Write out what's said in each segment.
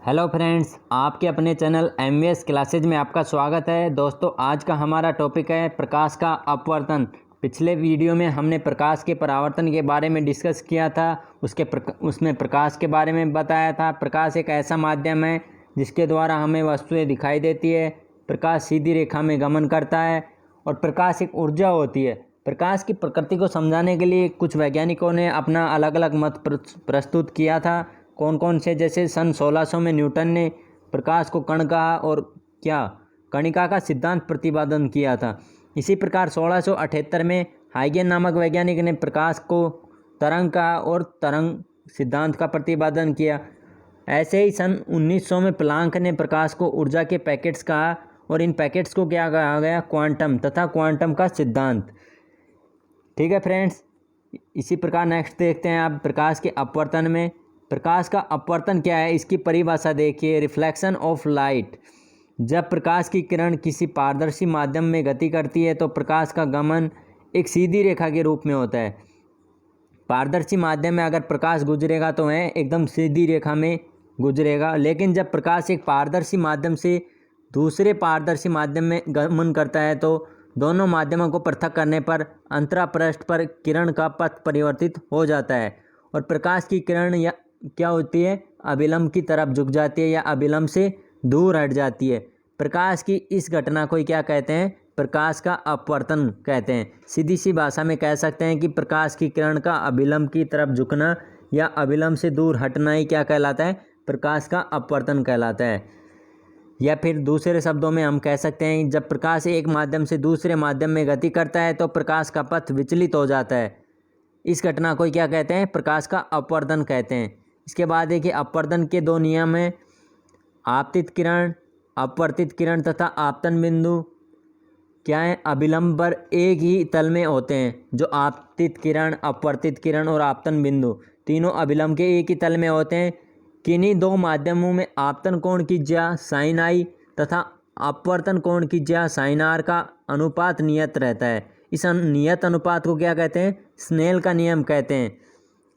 Hello friends, आपके अपने channel MVS classes में आपका स्वागत है। दोस्तों, आज का हमारा टॉपिक है प्रकाश का अपवर्तन। पिछले वीडियो में हमने प्रकाश के परावर्तन के बारे में डिस्कस किया था। उसमें प्रकाश के बारे में बताया था। प्रकाश एक ऐसा माध्यम है जिसके द्वारा हमें वस्तुएं दिखाई देती है। प्रकाश सीधी रेखा में गमन करता है और प्रकाश एक ऊर्जा होती है। प्रकाश की प्रकृति को समझाने के लिए कुछ वैज्ञानिकों ने अपना अलग अलग मत प्रस्तुत किया था। कौन कौन से? जैसे सन 1600 में न्यूटन ने प्रकाश को कण कहा और कणिका का सिद्धांत प्रतिपादन किया था। इसी प्रकार 1678 में हाइगेन नामक वैज्ञानिक ने प्रकाश को तरंग कहा और तरंग सिद्धांत का प्रतिपादन किया। ऐसे ही सन 1900 में प्लांक ने प्रकाश को ऊर्जा के पैकेट्स कहा और इन पैकेट्स को क्या कहा गया? क्वांटम तथा क्वांटम का सिद्धांत। ठीक है फ्रेंड्स, इसी प्रकार नेक्स्ट देखते हैं आप प्रकाश के अपवर्तन में। प्रकाश का अपवर्तन क्या है, इसकी परिभाषा देखिए। Reflection of light. जब प्रकाश की किरण किसी पारदर्शी माध्यम में गति करती है तो प्रकाश का गमन एक सीधी रेखा के रूप में होता है। पारदर्शी माध्यम में अगर प्रकाश गुजरेगा तो वह एकदम सीधी रेखा में गुजरेगा, लेकिन जब प्रकाश एक पारदर्शी माध्यम से दूसरे पारदर्शी माध्यम में गमन करता है तो दोनों माध्यमों को पृथक करने पर अंतरापृष्ठ पर किरण का पथ परिवर्तित हो जाता है और प्रकाश की किरण या क्या होती है? अभिलंब की तरफ झुक जाती है या अभिलंब से दूर हट जाती है। प्रकाश की इस घटना को क्या कहते हैं? प्रकाश का अपवर्तन कहते हैं। सीधी सी भाषा में कह सकते हैं कि प्रकाश की किरण का अभिलंब की तरफ झुकना या अभिलंब से दूर हटना ही क्या कहलाता है? प्रकाश का अपवर्तन कहलाता है। या फिर दूसरे शब्दों में हम कह सकते हैं जब प्रकाश एक माध्यम से दूसरे माध्यम में गति करता है तो प्रकाश का पथ विचलित हो जाता है। इस घटना को क्या कहते हैं? प्रकाश का अपवर्तन कहते हैं। इसके बाद देखिए अपवर्तन के दो नियम हैं, आपतित किरण, अपवर्तित किरण तथा आपतन बिंदु। क्या है? अभिलंब पर एक ही तल में होते हैं। जो आपतित किरण, अपवर्तित किरण और आपतन बिंदु तीनों अभिलंब के एक ही तल में होते हैं। किन्हीं दो माध्यमों में आपतन कोण की ज्या साइन आई तथा अपवर्तन कोण की ज्या साइन आर का अनुपात नियत रहता है। इस नियत अनुपात को क्या कहते हैं? स्नेल का नियम कहते हैं।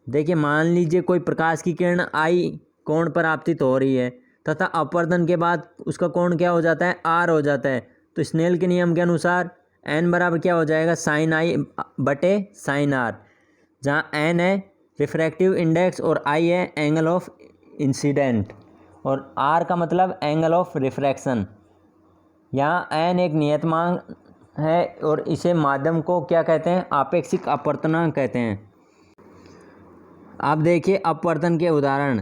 देखिए, मान लीजिए कोई प्रकाश की किरण आई कोण पर आपतित हो रही है तथा अपवर्तन के बाद उसका कोण क्या हो जाता है? आर हो जाता है। तो स्नेल के नियम के अनुसार एन बराबर क्या हो जाएगा? साइन आई बटे साइन आर, जहाँ एन है रिफ्रैक्टिव इंडेक्स और आई है एंगल ऑफ इंसिडेंट और आर का मतलब एंगल ऑफ रिफ्रैक्शन। यहाँ एन एक नियतकालिक है और इसे माध्यम को क्या कहते हैं? आपेक्षिक अपवर्तनांक कहते हैं। आप देखिए अपवर्तन के उदाहरण,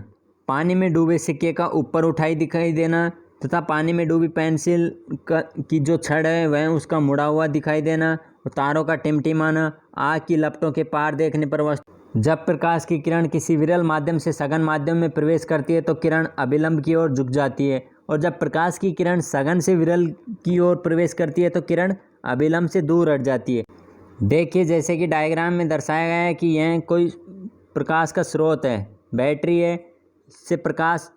पानी में डूबे सिक्के का ऊपर उठाई दिखाई देना तथा पानी में डूबी पेंसिल की जो छड़ है वह उसका मुड़ा हुआ दिखाई देना और तारों का टिमटिमाना, आग की लपटों के पार देखने पर वस्तु। जब प्रकाश की किरण किसी विरल माध्यम से सघन माध्यम में प्रवेश करती है तो किरण अभिलंब की ओर झुक जाती है और जब प्रकाश की किरण सघन से विरल की ओर प्रवेश करती है तो किरण अभिलंब से दूर हट जाती है। देखिए, जैसे कि डायग्राम में दर्शाया गया है कि यह कोई प्रकाश का स्रोत है, बैटरी है। इससे प्रकाश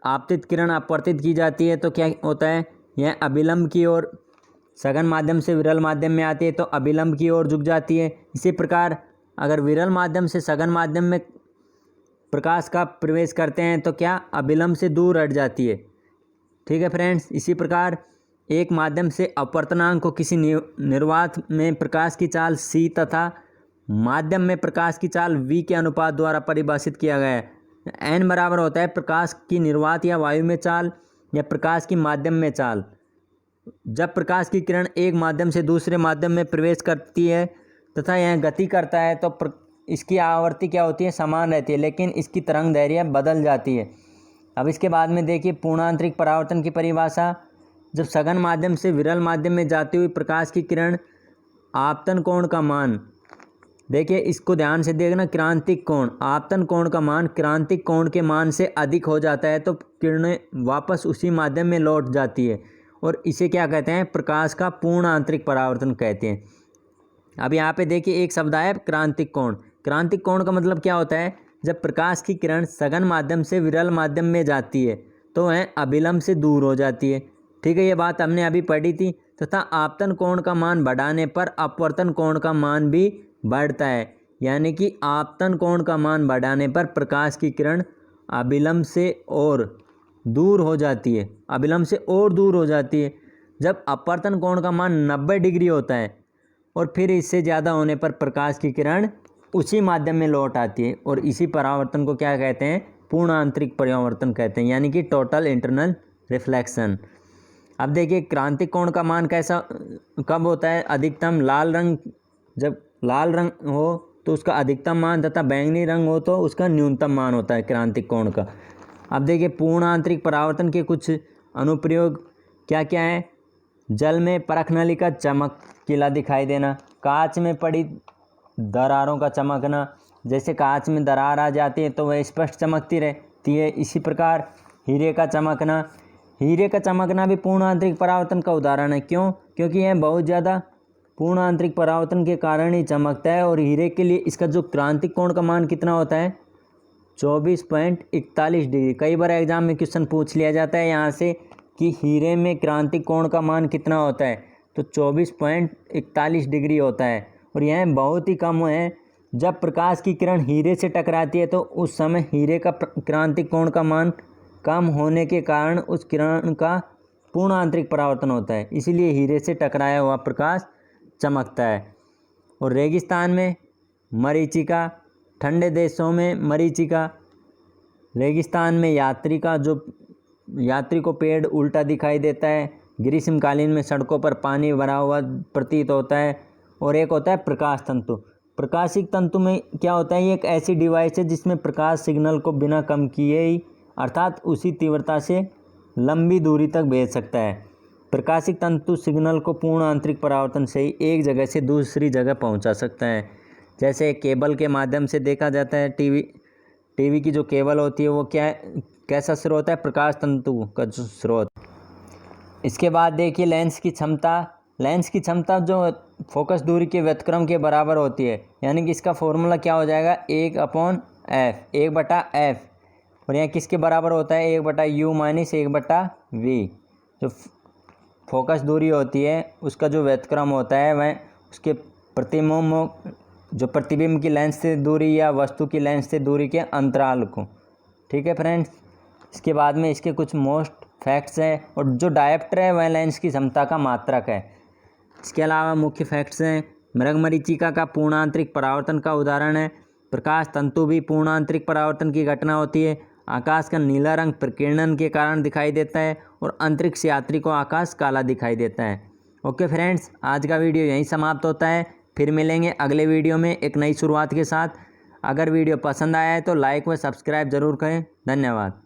आपतित किरण अपवर्तित की जाती है तो क्या होता है? यह अभिलंब की ओर सघन माध्यम से विरल माध्यम में आती है तो अभिलंब की ओर झुक जाती है। इसी प्रकार अगर विरल माध्यम से सघन माध्यम में प्रकाश का प्रवेश करते हैं तो क्या? अभिलंब से दूर हट जाती है। ठीक है फ्रेंड्स, इसी प्रकार एक माध्यम से अपवर्तनांक को किसी निर्वात में प्रकाश की चाल c तथा माध्यम में प्रकाश की चाल v के अनुपात द्वारा परिभाषित किया गया है। n बराबर होता है प्रकाश की निर्वात या वायु में चाल या प्रकाश की माध्यम में चाल। जब प्रकाश की किरण एक माध्यम से दूसरे माध्यम में प्रवेश करती है तथा यह गति करता है तो इसकी आवृत्ति क्या होती है? समान रहती है, लेकिन इसकी तरंग दैर्घ्य बदल जाती है। अब इसके बाद में देखिए पूर्णांतरिक परावर्तन की परिभाषा। जब सघन माध्यम से विरल माध्यम में जाती हुई प्रकाश की किरण आपतन कोण का मान, देखिए इसको ध्यान से देखना, क्रांतिक कोण, आपतन कोण का मान क्रांतिक कोण के मान से अधिक हो जाता है तो किरणें वापस उसी माध्यम में लौट जाती है और इसे क्या कहते हैं? प्रकाश का पूर्ण आंतरिक परावर्तन कहते हैं। अब यहाँ पे देखिए एक शब्द आया क्रांतिक कोण। क्रांतिक कोण का मतलब क्या होता है? जब प्रकाश की किरण सघन माध्यम से विरल माध्यम में जाती है तो वह अभिलंब से दूर हो जाती है। ठीक है, ये बात हमने अभी पढ़ी थी। तथा आपतन कोण का मान बढ़ाने पर अपवर्तन कोण का मान भी बढ़ता है, यानी कि आपतन कोण का मान बढ़ाने पर प्रकाश की किरण अभिलंब से और दूर हो जाती है, अभिलंब से और दूर हो जाती है जब अपवर्तन कोण का मान 90 डिग्री होता है, और फिर इससे ज़्यादा होने पर प्रकाश की किरण उसी माध्यम में लौट आती है, और इसी परावर्तन को क्या कहते हैं? पूर्ण आंतरिक परावर्तन कहते हैं, यानी कि टोटल इंटरनल रिफ्लेक्शन। अब देखिए क्रांतिक कोण का मान कैसा कब होता है? अधिकतम लाल रंग, जब लाल रंग हो तो उसका अधिकतम मान, तथा बैंगनी रंग हो तो उसका न्यूनतम मान होता है क्रांतिक कोण का। अब देखिए पूर्ण आंतरिक परावर्तन के कुछ अनुप्रयोग क्या क्या है? जल में परख नली का चमकीला दिखाई देना, कांच में पड़ी दरारों का चमकना, जैसे कांच में दरार आ जाती है तो वह स्पष्ट चमकती रहती है, इसी प्रकार हीरे का चमकना। हीरे का चमकना भी पूर्ण आंतरिक परावर्तन का उदाहरण है। क्यों? क्योंकि यह बहुत ज़्यादा पूर्ण आंतरिक परावर्तन के कारण ही चमकता है, और हीरे के लिए इसका जो क्रांतिक कोण का मान कितना होता है? 24.41 डिग्री। कई बार एग्जाम में क्वेश्चन पूछ लिया जाता है यहाँ से कि हीरे में क्रांतिक कोण का मान कितना होता है, तो 24.41 डिग्री होता है, और यह बहुत ही कम है। जब प्रकाश की किरण हीरे से टकराती है तो उस समय हीरे का क्रांतिक कोण का मान कम होने के कारण उस किरण का पूर्ण आंतरिक परावर्तन होता है, इसीलिए हीरे से टकराया हुआ प्रकाश चमकता है। और रेगिस्तान में मरीचिका, ठंडे देशों में मरीचिका, रेगिस्तान में यात्री को पेड़ उल्टा दिखाई देता है, ग्रीष्मकालीन में सड़कों पर पानी भरा हुआ प्रतीत होता है। और एक होता है प्रकाश तंतु। प्रकाशिक तंतु में क्या होता है? ये एक ऐसी डिवाइस है जिसमें प्रकाश सिग्नल को बिना कम किए ही, अर्थात उसी तीव्रता से लंबी दूरी तक भेज सकता है। प्रकाशिक तंतु सिग्नल को पूर्ण आंतरिक परावर्तन से ही एक जगह से दूसरी जगह पहुंचा सकता है। जैसे केबल के माध्यम से देखा जाता है, टीवी की जो केबल होती है वो कैसा स्रोत है? प्रकाश तंतु का जो स्रोत। इसके बाद देखिए लेंस की क्षमता जो फोकस दूरी के व्युत्क्रम के बराबर होती है, यानी कि इसका फॉर्मूला क्या हो जाएगा? 1/f। और यह किसके बराबर होता है? 1/u minus 1/v। जो फोकस दूरी होती है उसका जो व्युत्क्रम होता है वह उसके प्रतिबिंब की लेंस से दूरी या वस्तु की लेंस से दूरी के अंतराल को। ठीक है फ्रेंड्स। इसके बाद में इसके कुछ मोस्ट फैक्ट्स हैं, और जो डायप्टर है वह लेंस की क्षमता का मात्रक है। इसके अलावा मुख्य फैक्ट्स हैं, मृगमरीचिका का पूर्ण आंतरिक परावर्तन का उदाहरण है, प्रकाश तंतु भी पूर्ण आंतरिक परावर्तन की घटना होती है, आकाश का नीला रंग प्रकीर्णन के कारण दिखाई देता है, और अंतरिक्ष यात्री को आकाश काला दिखाई देता है। ओके फ्रेंड्स, आज का वीडियो यहीं समाप्त होता है। फिर मिलेंगे अगले वीडियो में एक नई शुरुआत के साथ। अगर वीडियो पसंद आया है तो लाइक व सब्सक्राइब जरूर करें। धन्यवाद।